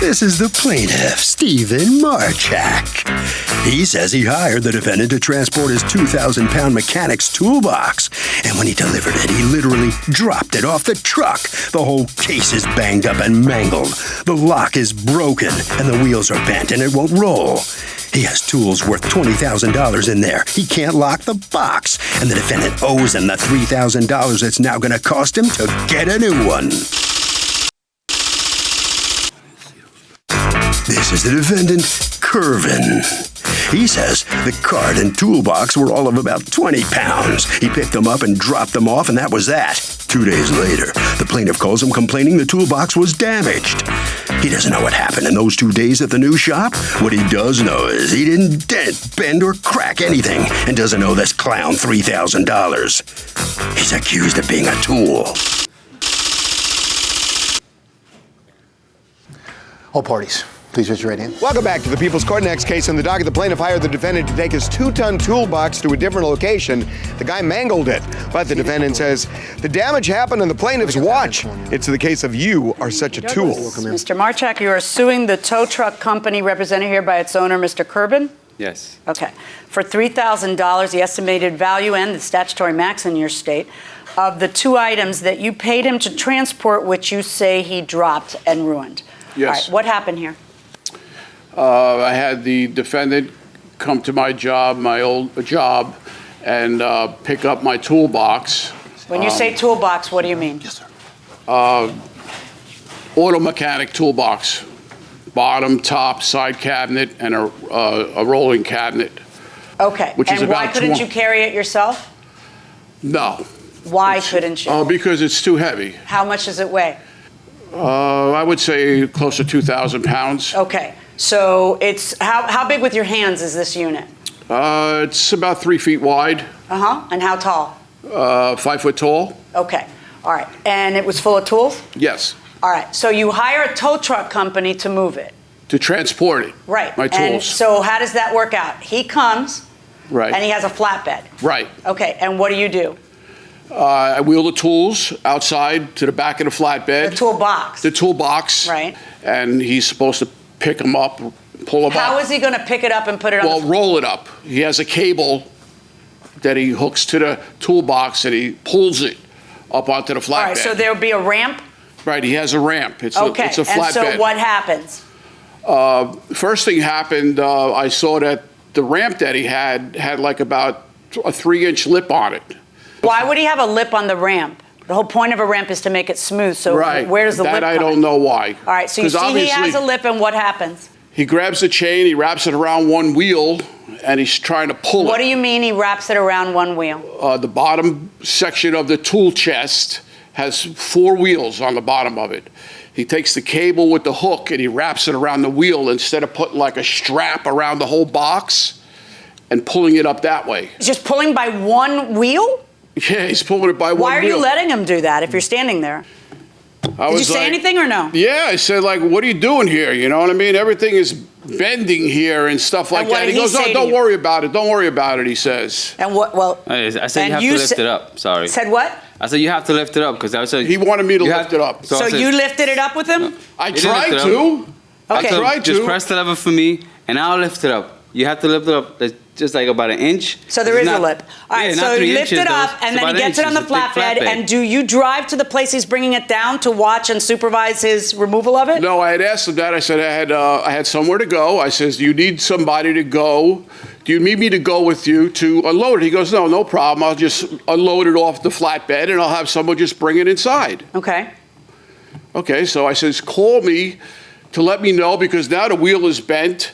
This is the plaintiff, Stephen Marchak. He says he hired the defendant to transport his 2,000-pound mechanic's toolbox. And when he delivered it, he literally dropped it off the truck. The whole case is banged up and mangled. The lock is broken, and the wheels are bent, and it won't roll. He has tools worth $20,000 in there. He can't lock the box, and the defendant owes him the $3,000 it's now going to cost him to get a new one. This is the defendant, Curvin. He says the cart and toolbox were all of about 20 pounds. He picked them up and dropped them off, and that was that. 2 days later, the plaintiff calls him complaining the toolbox was damaged. He doesn't know what happened in those 2 days at the new shop. What he does know is he didn't dent, bend, or crack anything, and doesn't owe this clown $3,000. He's accused of being a tool. All parties, please raise your right hand. Welcome back to the People's Court. Next case in the docket. The plaintiff hired the defendant to take his 2-ton toolbox to a different location. The guy mangled it, but the defendant says the damage happened on the plaintiff's watch. It's the case of you are such a tool. Mr. Marchak, you are suing the tow truck company represented here by its owner, Mr. Curvin? Yes. Okay. For $3,000, the estimated value and the statutory max in your state of the 2 items that you paid him to transport, which you say he dropped and ruined. Yes. All right, what happened here? I had the defendant come to my job, my old job, and pick up my toolbox. When you say toolbox, what do you mean? Yes, sir. Auto mechanic toolbox. Bottom, top, side cabinet, and a rolling cabinet. Okay. Which is and why about couldn't you carry it yourself? No. Why couldn't you? Because it's too heavy. How much does it weigh? I would say close to 2,000 pounds. Okay. So it's how big with your hands is this unit? It's about 3 feet wide. Uh-huh. And how tall? 5 foot tall. Okay. All right. And it was full of tools? Yes. All right. So you hire a tow truck company to move it. To transport it. Right. My tools. And so how does that work out? He comes. Right. And he has a flatbed. Right. Okay. And what do? I wheel the tools outside to the back of the flatbed. The toolbox. The toolbox. Right. And he's supposed to pick them up, pull them up. How is he going to pick it up and put it on? Well, roll it up. He has a cable that he hooks to the toolbox and he pulls it up onto the flatbed. All right. So there'll be a ramp? Right. He has a ramp. It's okay. It's a flatbed. And so what happens? First thing happened, I saw that the ramp that he had like about a 3-inch lip on it. Why would he have a lip on the ramp? The whole point of a ramp is to make it smooth. So right. Where does the lip come? That I don't know why. All right. So you see he has a lip, and what happens? He grabs the chain, he wraps it around one wheel, and he's trying to pull it. What do you mean he wraps it around one wheel? The bottom section of the tool chest has 4 wheels on the bottom of it. He takes the cable with the hook and he wraps it around the wheel instead of putting like a strap around the whole box and pulling it up that way. He's just pulling by one wheel? Yeah, he's pulling it by one wheel. Why are you letting him do that if you're standing there? Did you say anything or no? Yeah, I said, like, what are you doing here? You know what I mean? Everything is bending here and stuff like that. He goes, oh, don't worry about it. Don't worry about it, he says. And what, well... I said you have to lift it up. Sorry. Said what? I said you have to lift it up because I said... He wanted me to lift it up. So you lifted it up with him? I tried to. Okay. I tried to. Just press the lever for me and I'll lift it up. You have to lift it up. Just like about an inch. So there is a lip. All right, so you lift it up, and then he gets it on the flatbed, and do you drive to the place he's bringing it down to watch and supervise his removal of it? No, I had asked him that. I said I had somewhere to go. I says, do you need somebody to go? Do you need me to go with you to unload it? He goes, no problem. I'll just unload it off the flatbed, and I'll have someone just bring it inside. Okay. Okay, so I says, call me to let me know, because now the wheel is bent.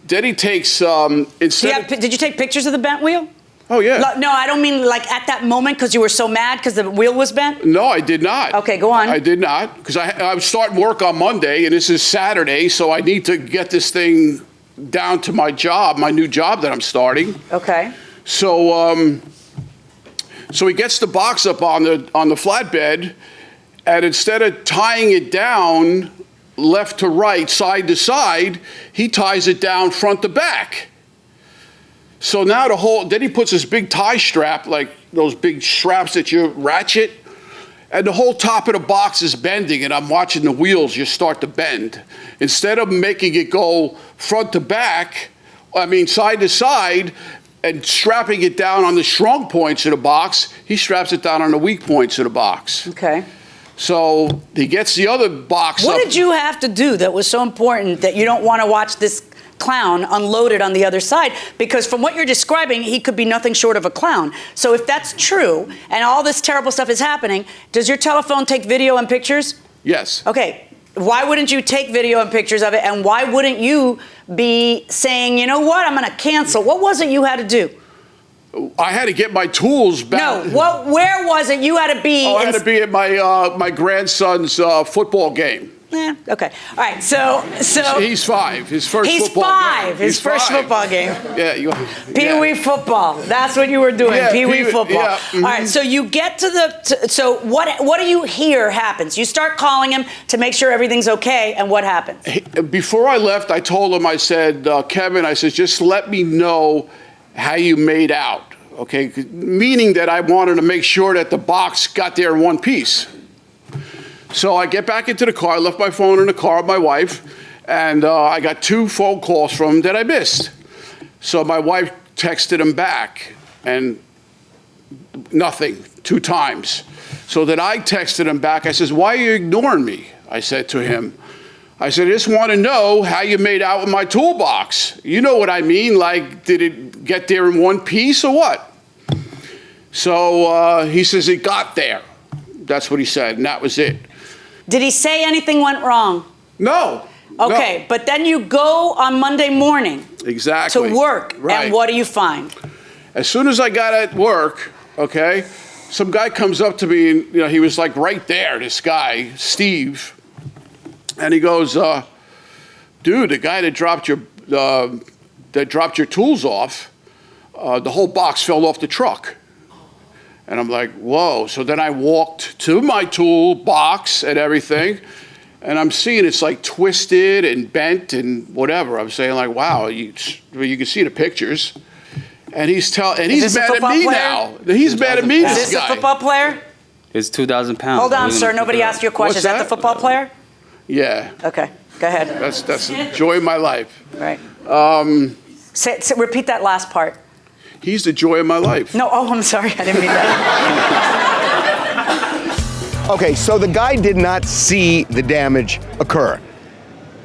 Then he takes, did you take pictures of the bent wheel? Oh, yeah. No, I don't mean like at that moment because you were so mad because the wheel was bent? No, I did not. Okay, go on. I did not, because I was starting work on Monday, and this is Saturday, so I need to get this thing down to my job, my new job that I'm starting. Okay. So, so he gets the box up on the flatbed, and instead of tying it down left to right, side to side, he ties it down front to back. So now then he puts this big tie strap, like those big straps that you ratchet, and the whole top of the box is bending, and I'm watching the wheels just start to bend. Instead of making it go front to back, side to side, and strapping it down on the strong points of the box, he straps it down on the weak points of the box. Okay. So he gets the other box What up. did you have to do that was so important that you don't want to watch this clown unloaded on the other side? Because from what you're describing, he could be nothing short of a clown. So if that's true, and all this terrible stuff is happening, does your telephone take video and pictures? Yes. Okay. Why wouldn't you take video and pictures of it? And why wouldn't you be saying, you know what, I'm going to cancel? What was it you had to do? I had to get my tools back. No, where was it you had to be? I had to be at my grandson's football game. Okay. All right. So he's 5. His first football game. His first football game. Yeah. Pee-wee football. That's what you were doing. Yeah, Pee-wee football. Yeah, mm-hmm. All right. So you get to so what do you hear happens? You start calling him to make sure everything's okay, and what happens? Before I left, I told him, I said, Kevin, I said, just let me know how you made out, okay? Meaning that I wanted to make sure that the box got there in one piece. So I get back into the car, left my phone in the car with my wife, and I got 2 phone calls from him that I missed. So my wife texted him back, and nothing, 2 times. So then I texted him back. I says, why are you ignoring me? I said to him. I said, I just want to know how you made out with my toolbox. You know what I mean? Like, did it get there in one piece or what? So he says it got there. That's what he said, and that was it. Did he say anything went wrong? No. Okay, no. But then you go on Monday morning exactly to work, right. And what do you find? As soon as I got at work, okay, some guy comes up to me, and he was like right there, this guy, Steve. And he goes, dude, the guy that dropped your tools off, the whole box fell off the truck. And I'm like, whoa. So then I walked to my toolbox and everything, and I'm seeing it's like twisted and bent and whatever. I'm saying like, wow, you can see the pictures. And he's mad at me now. He's mad at me, Is this this guy. a football player? It's 2,000 pounds. Hold on, sir. Nobody asked you a question. Is that the football player? Yeah. Okay, go ahead. That's the joy of my life. Right. Repeat that last part. He's the joy of my life. No, I'm sorry. I didn't mean that. Okay, so the guy did not see the damage occur.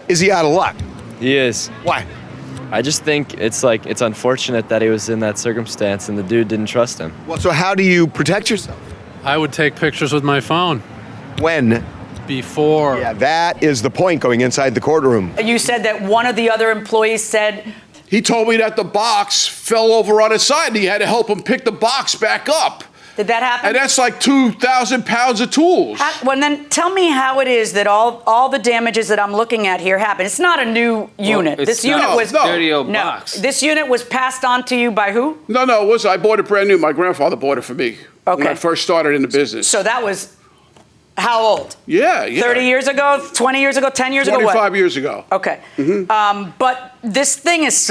Is he out of luck? He is. Why? I just think it's unfortunate that he was in that circumstance and the dude didn't trust him. Well, so how do you protect yourself? I would take pictures with my phone. When? Before. Yeah, that is the point going inside the courtroom. You said that one of the other employees said... He told me that the box fell over on its side and he had to help him pick the box back up. Did that happen? And that's like 2,000 pounds of tools. Well, then tell me how it is that all the damages that I'm looking at here happen. It's not a new unit. This unit was dirty old box. This unit was passed on to you by who? No, I bought it brand new. My grandfather bought it for me when I first started in the business. So that was how old? Yeah. 30 years ago, 20 years ago, 10 years ago, what? 25 years ago. Okay. Mm-hmm. But this thing is,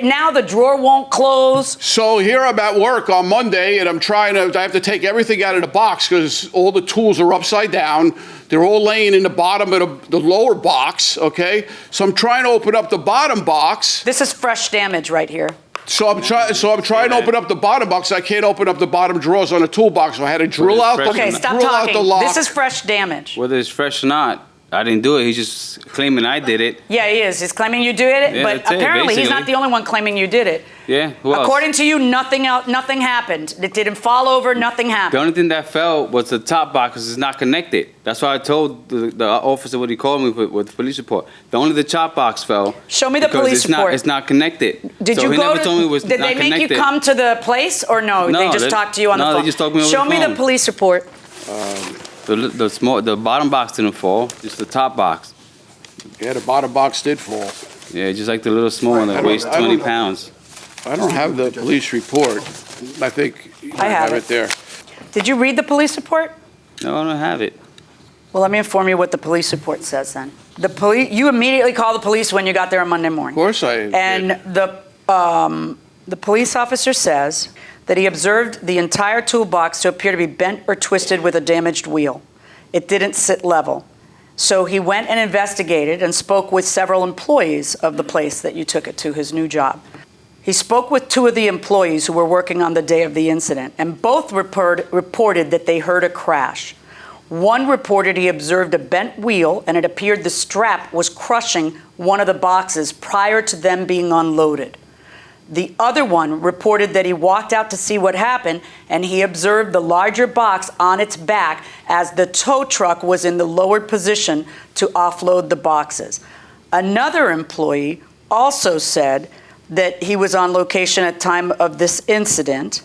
now the drawer won't close. So here I'm at work on Monday, and I have to take everything out of the box because all the tools are upside down. They're all laying in the bottom of the lower box, okay? So I'm trying to open up the bottom box. This is fresh damage right here. So I'm trying to open up the bottom box. I can't open up the bottom drawers on the toolbox, so I had to drill out the Okay, stop talking. This is fresh damage. Whether it's fresh or not, I didn't do it. He's just claiming I did it. Yeah, he is. He's claiming you did it, Yeah, but that's it, apparently he's not basically. the only one claiming you did it. Yeah, who else? According to you, nothing happened. It didn't fall over, nothing The happened. only thing that fell was the top box because it's not connected. That's why I told the officer what he called me with the police report. Only the top box fell. Show me the because police report. It's not connected. Did so you he go never told me it was did not they make connected. you come to the place or no? No, They just talked to you on the phone? No, they just talked to me over Show the me the phone. police report. The bottom box didn't fall, just the top box. Yeah, the bottom box did fall. Yeah, just like the little small one that weighs 20 pounds. I don't have the police report. I think you I have it there. Did you read the police report? No, I don't have it. Well, let me inform you what the police report says then. You immediately called the police when you got there on Monday morning. Of course I did. And the police officer says that he observed the entire toolbox to appear to be bent or twisted with a damaged wheel. It didn't sit level. So he went and investigated and spoke with several employees of the place that you took it to, his new job. He spoke with 2 of the employees who were working on the day of the incident, and both reported that they heard a crash. One reported he observed a bent wheel, and it appeared the strap was crushing one of the boxes prior to them being unloaded. The other one reported that he walked out to see what happened, and he observed the larger box on its back as the tow truck was in the lowered position to offload the boxes. Another employee also said that he was on location at the time of this incident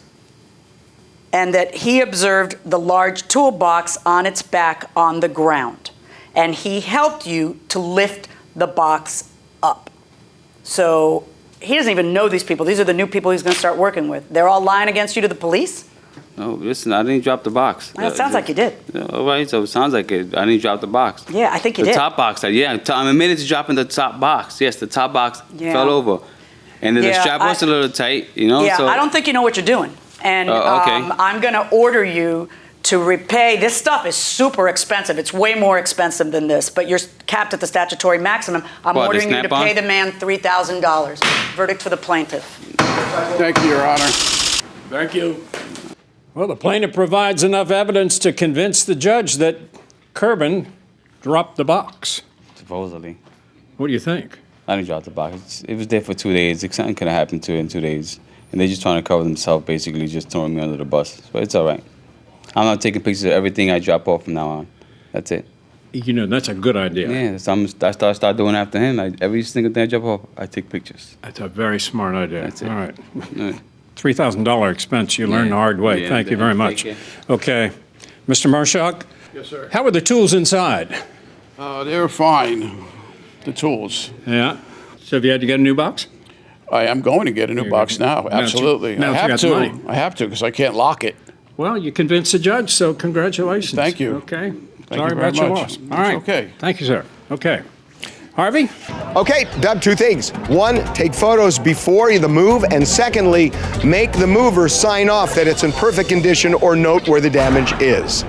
and that he observed the large toolbox on its back on the ground. And he helped you to lift the box up. So he doesn't even know these people. These are the new people he's going to start working with. They're all lying against you to the police? No, listen, I didn't drop the box. Well, it sounds like you did. All right, so it sounds like it. I didn't drop the box. Yeah, I think you the did. The top box, I'm admitted to dropping the top box. Yes, the top box fell over. And then the strap was a little tight, you know? Yeah, so. I don't think you know what you're doing. And okay. I'm going to order you to repay. This stuff is super expensive. It's way more expensive than this, but you're capped at the statutory maximum. I'm ordering you to pay the man $3,000. Verdict for the plaintiff. Thank you, Your Honor. Thank you. Well, the plaintiff provides enough evidence to convince the judge that Kerbin dropped the box. Supposedly. What do you think? I didn't drop the box. It was there for 2 days. Something could have happened to it in 2 days. And they're just trying to cover themselves, basically just throwing me under the bus. But it's all right. I'm not taking pictures of everything I drop off from now on. That's it. You know, that's a good idea. Yeah, so I start doing after him. Every single thing I drop off, I take pictures. That's a very smart idea. That's it. All right. $3,000 expense. You learned the hard way. Yeah, Thank you very much. Okay. Mr. Marshak? Yes, sir. How were the tools inside? They were fine, the tools. Yeah. So have you had to get a new box? I am going to get a new box now, absolutely. Now I you have got to. the money. I have to because I can't lock it. Well, you convinced the judge, so congratulations. Thank you. Okay. Thank Sorry you very about your much. loss. All right. Okay. Thank you, sir. Okay. Harvey? Okay, Dub, 2 things. 1, take photos before the move, and secondly, make the mover sign off that it's in perfect condition or note where the damage is.